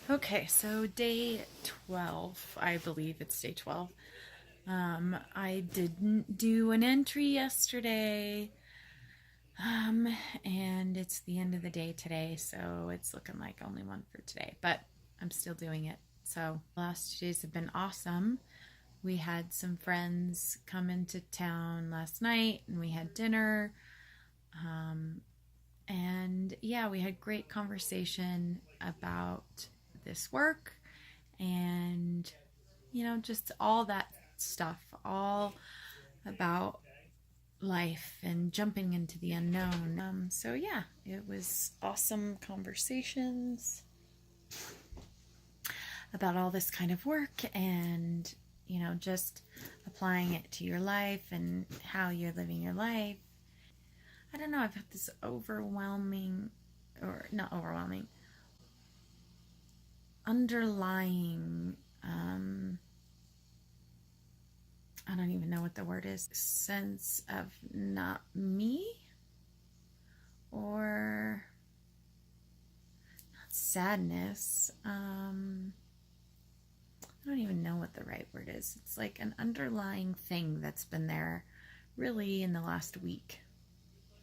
Okay, so day 12, I believe it's day 12. I didn't do an entry yesterday, um, and it's the end of the day today, so it's looking like only one for today, but I'm still doing it. So, last 2 days have been awesome. We had some friends come into town last night, and we had dinner. And yeah, we had great conversation about this work and just all that stuff, all about life and jumping into the unknown. So yeah, it was awesome conversations about all this kind of work and just applying it to your life and how you're living your life. I don't know, I've had this overwhelming, or not overwhelming, underlying I don't even know what the word is, sense of not me, or not sadness. I don't even know what the right word is. It's like an underlying thing that's been there really in the last week,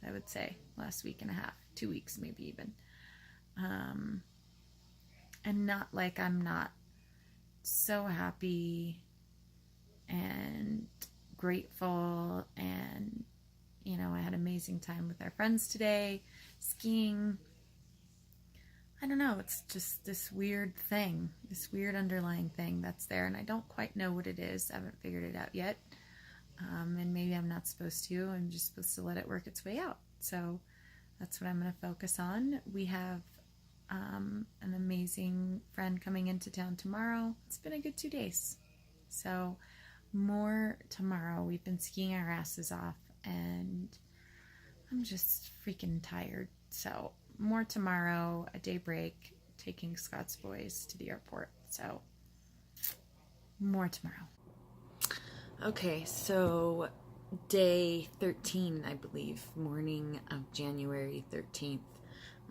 I would say. Last week and a half, 2 weeks maybe even. And not like I'm not so happy and grateful, and I had an amazing time with our friends today, skiing. I don't know, it's just this weird thing, this weird underlying thing that's there, and I don't quite know what it is. I haven't figured it out yet. And maybe I'm not supposed to. I'm just supposed to let it work its way out. So that's what I'm going to focus on. We have an amazing friend coming into town tomorrow. It's been a good 2 days. So more tomorrow. We've been skiing our asses off, and I'm just freaking tired. So more tomorrow, a day break, taking Scott's boys to the airport. So more tomorrow. Okay, so day 13, I believe, morning of January 13th.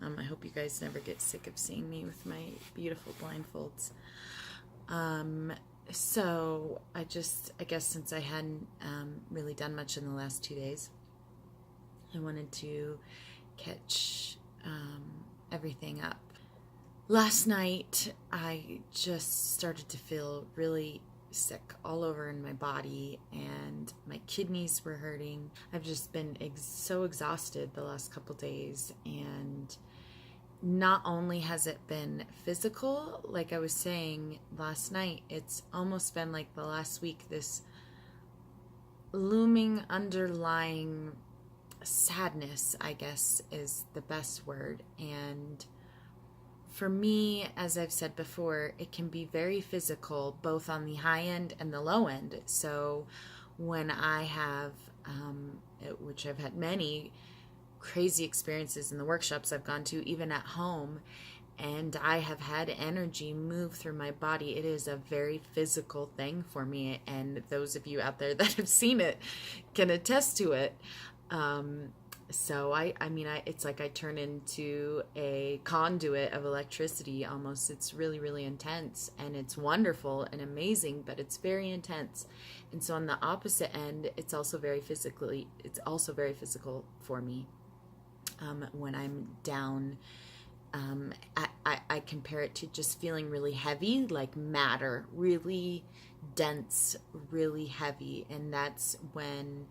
I hope you guys never get sick of seeing me with my beautiful blindfolds. So I guess since I hadn't really done much in the last 2 days, I wanted to catch everything up. Last night, I just started to feel really sick all over in my body, and my kidneys were hurting. I've just been so exhausted the last couple days, and not only has it been physical, like I was saying last night, it's almost been like the last week, this looming underlying sadness, I guess is the best word. And for me, as I've said before, it can be very physical, both on the high end and the low end. So when I have, which I've had many crazy experiences in the workshops I've gone to, even at home, and I have had energy move through my body. It is a very physical thing for me, and those of you out there that have seen it can attest to it. So it's like I turn into a conduit of electricity almost. It's really, really intense, and it's wonderful and amazing, but it's very intense. And so on the opposite end, it's also very physical for me. When I'm down, I compare it to just feeling really heavy, like matter, really dense, really heavy. And that's when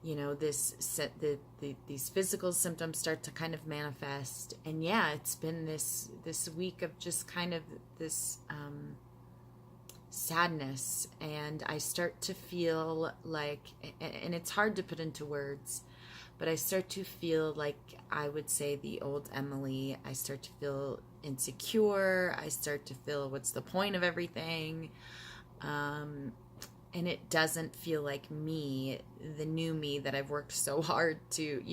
these physical symptoms start to kind of manifest. And yeah, it's been this week of just kind of this sadness, and I start to feel like, and it's hard to put into words, but I start to feel like, I would say, the old Emily. I start to feel insecure. I start to feel, what's the point of everything? And it doesn't feel like me, the new me that I've worked so hard to,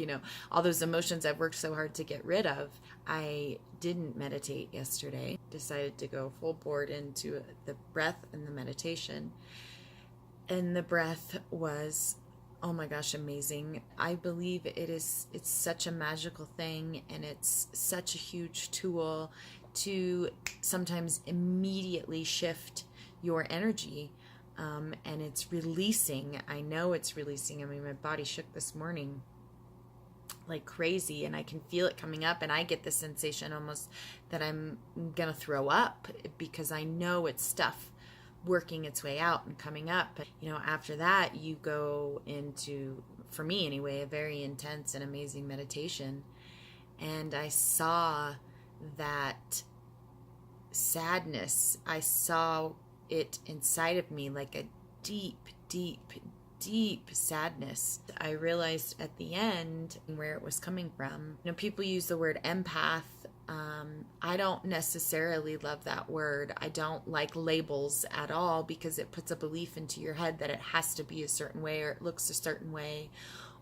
all those emotions I've worked so hard to get rid of. I didn't meditate yesterday. Decided to go full board into the breath and the meditation. And the breath was, oh my gosh, amazing. I believe it's such a magical thing, and it's such a huge tool to sometimes immediately shift your energy. And it's releasing. I know it's releasing. I mean, my body shook this morning like crazy, and I can feel it coming up, and I get the sensation almost that I'm gonna throw up, because I know it's stuff working its way out and coming up. But after that, you go into, for me anyway, a very intense and amazing meditation. And I saw that sadness. I saw it inside of me, like a deep, deep, deep sadness. I realized at the end where it was coming from. People use the word empath. I don't necessarily love that word. I don't like labels at all, because it puts a belief into your head that it has to be a certain way, or it looks a certain way,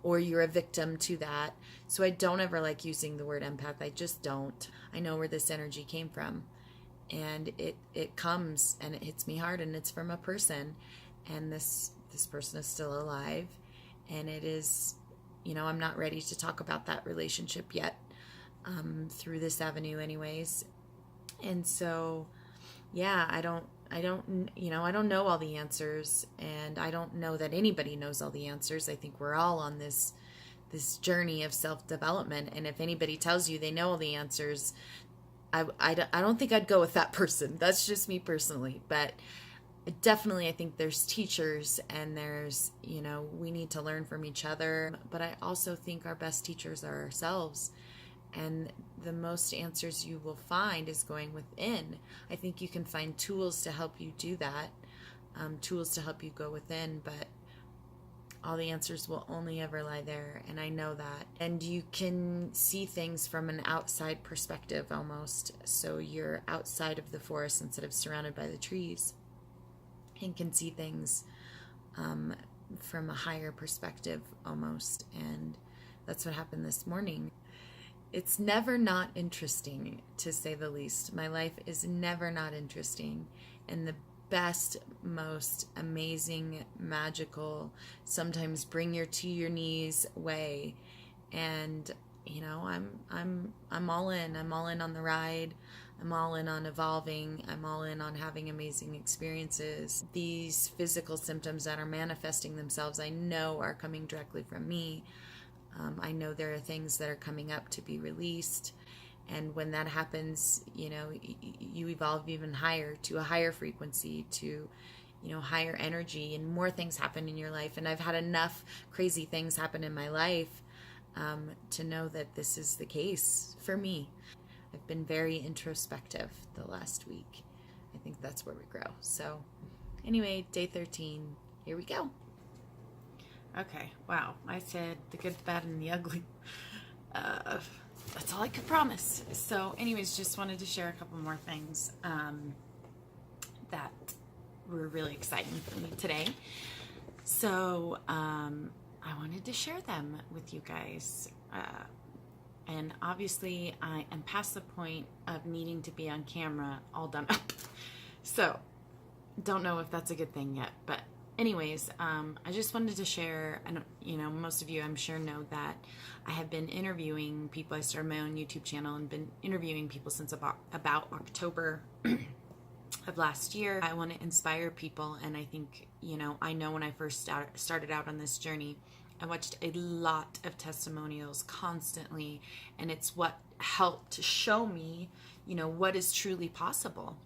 or you're a victim to that. So I don't ever like using the word empath. I just don't. I know where this energy came from, and it comes and it hits me hard, and it's from a person, and this person is still alive, and it is, I'm not ready to talk about that relationship yet, through this avenue anyways. And so, yeah, I don't know all the answers, and I don't know that anybody knows all the answers. I think we're all on this journey of self-development, and if anybody tells you they know all the answers, I don't think I'd go with that person. That's just me personally. But definitely, I think there's teachers, and there's, we need to learn from each other. But I also think our best teachers are ourselves. And the most answers you will find is going within. I think you can find tools to help you do that, tools to help you go within, but all the answers will only ever lie there, and I know that. And you can see things from an outside perspective almost. So you're outside of the forest instead of surrounded by the trees, and can see things from a higher perspective almost. And that's what happened this morning. It's never not interesting, to say the least. My life is never not interesting. And the best, most amazing, magical, sometimes bring you to your knees way. And I'm all in. I'm all in on the ride. I'm all in on evolving. I'm all in on having amazing experiences. These physical symptoms that are manifesting themselves, I know are coming directly from me. I know there are things that are coming up to be released. And when that happens, you evolve even higher, to a higher frequency, to, higher energy, and more things happen in your life. And I've had enough crazy things happen in my life to know that this is the case for me. I've been very introspective the last week. I think that's where we grow. So anyway, day 13, here we go. Okay, wow. I said the good, the bad, and the ugly. That's all I could promise. So anyways, just wanted to share a couple more things that were really exciting for me today. So I wanted to share them with you guys. And obviously I am past the point of needing to be on camera all done up. So don't know if that's a good thing yet, but anyways, I just wanted to share, and most of you I'm sure know that I have been interviewing people. I started my own YouTube channel and been interviewing people since about October of last year. I want to inspire people, and I think, I know when I first started out on this journey, I watched a lot of testimonials constantly, and it's what helped to show me, what is truly possible.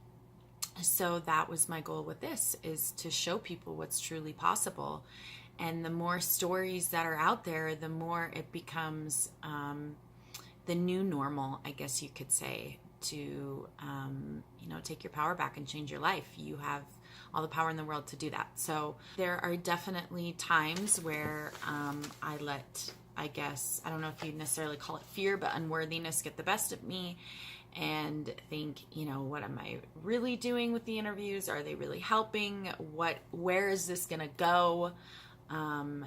So that was my goal with this, is to show people what's truly possible. And the more stories that are out there, the more it becomes the new normal, I guess you could say, to, take your power back and change your life. You have all the power in the world to do that. So there are definitely times where I let, I don't know if you'd necessarily call it fear, but unworthiness get the best of me, and think, what am I really doing with the interviews? Are they really helping? Where is this going to go? Am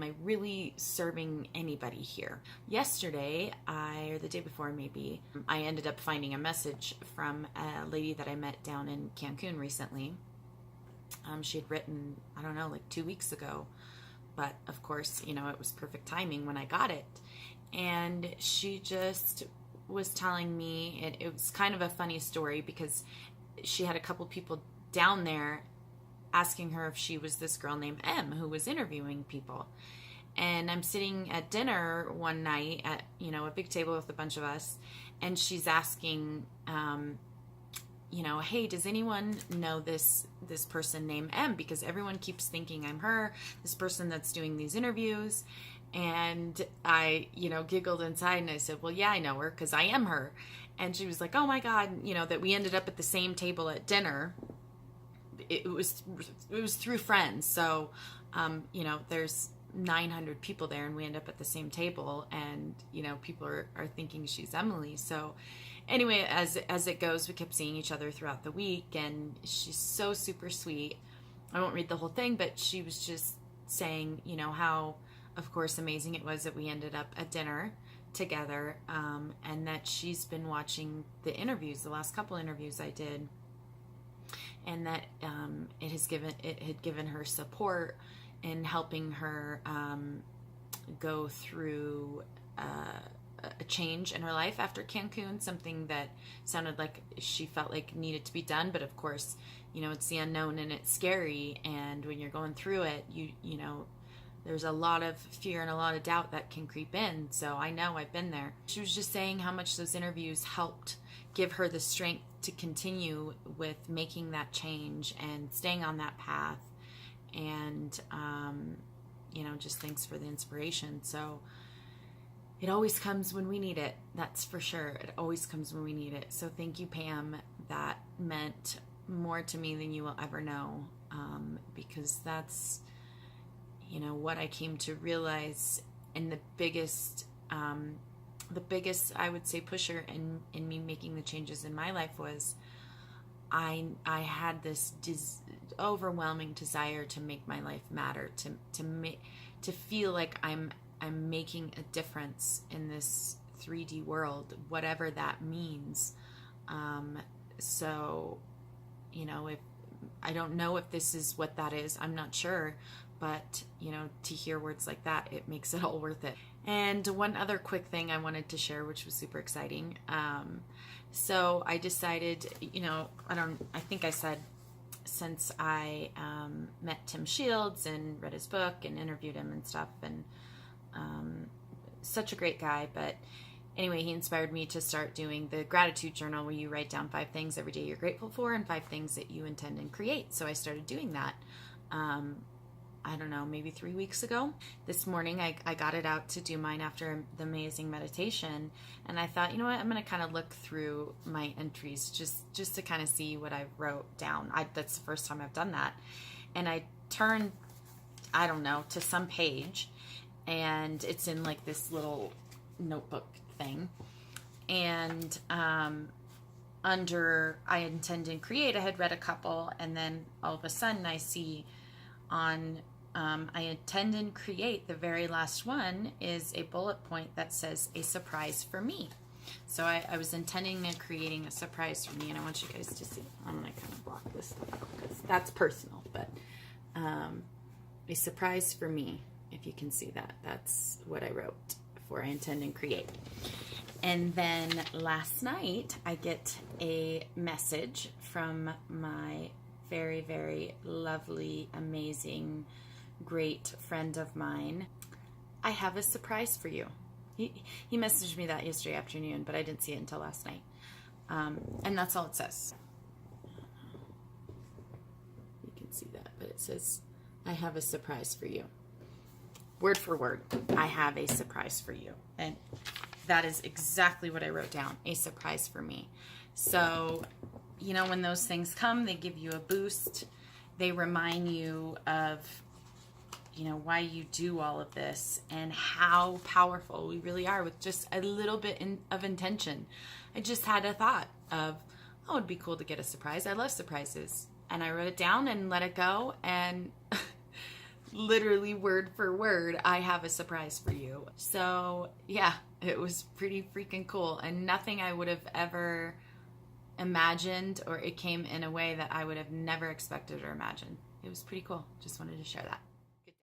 I really serving anybody here? Yesterday, or the day before maybe, I ended up finding a message from a lady that I met down in Cancun recently. She had written, I don't know, like 2 weeks ago, but of course, it was perfect timing when I got it. And she just was telling me, it was kind of a funny story because she had a couple people down there asking her if she was this girl named M who was interviewing people. And I'm sitting at dinner one night at, a big table with a bunch of us, and she's asking, hey, does anyone know this person named M? Because everyone keeps thinking I'm her, this person that's doing these interviews. And I, giggled inside and I said, well, yeah, I know her because I am her. And she was like, oh my God, that we ended up at the same table at dinner. It was through friends. So, there's 900 people there and we end up at the same table, and, people are thinking she's Emily. So anyway, as it goes, we kept seeing each other throughout the week, and she's so super sweet. I won't read the whole thing, but she was just saying, how, of course, amazing it was that we ended up at dinner together, and that she's been watching the interviews, the last couple interviews I did, and that it had given her support in helping her go through a change in her life after Cancun, something that sounded like she felt like needed to be done. But of course, it's the unknown and it's scary. And when you're going through it, you know, there's a lot of fear and a lot of doubt that can creep in. So I know, I've been there. She was just saying how much those interviews helped give her the strength to continue with making that change and staying on that path. And, just thanks for the inspiration. So it always comes when we need it. That's for sure. It always comes when we need it. So thank you, Pam. That meant more to me than you will ever know. Because that's, what I came to realize, and the biggest, I would say, pusher in me making the changes in my life was I had this overwhelming desire to make my life matter, to feel like I'm making a difference in this 3D world, whatever that means. So, if I don't know if this is what that is, I'm not sure, but to hear words like that, it makes it all worth it. And one other quick thing I wanted to share, which was super exciting. So I decided, I think I said, since I met Tim Shields and read his book and interviewed him and stuff, and such a great guy. But anyway, he inspired me to start doing the gratitude journal, where you write down 5 things every day you're grateful for and 5 things that you intend and create. So I started doing that. I don't know, maybe 3 weeks ago. This morning, I got it out to do mine after the amazing meditation. And I thought, what, I'm going to kind of look through my entries just to kind of see what I wrote down. That's the first time I've done that. And I turned, I don't know, to some page, and it's in like this little notebook thing. And under I intend and create, I had read a couple, and then all of a sudden I see on I intend and create, the very last one is a bullet point that says a surprise for me. So I was intending and creating a surprise for me, and I want you guys to see. I'm going to kind of block this stuff because that's personal, but a surprise for me, if you can see that. That's what I wrote for I intend and create. And then last night, I get a message from my very, very lovely, amazing, great friend of mine. I have a surprise for you. He messaged me that yesterday afternoon, but I didn't see it until last night. And that's all it says. You can see that, but it says, I have a surprise for you. Word for word, I have a surprise for you. And that is exactly what I wrote down, a surprise for me. So, when those things come, they give you a boost. They remind you of, why you do all of this and how powerful we really are with just a little bit of intention. I just had a thought of, oh, it'd be cool to get a surprise. I love surprises. And I wrote it down and let it go. And literally word for word, I have a surprise for you. So yeah, it was pretty freaking cool. And nothing I would have ever imagined, or it came in a way that I would have never expected or imagined. It was pretty cool. Just wanted to share that.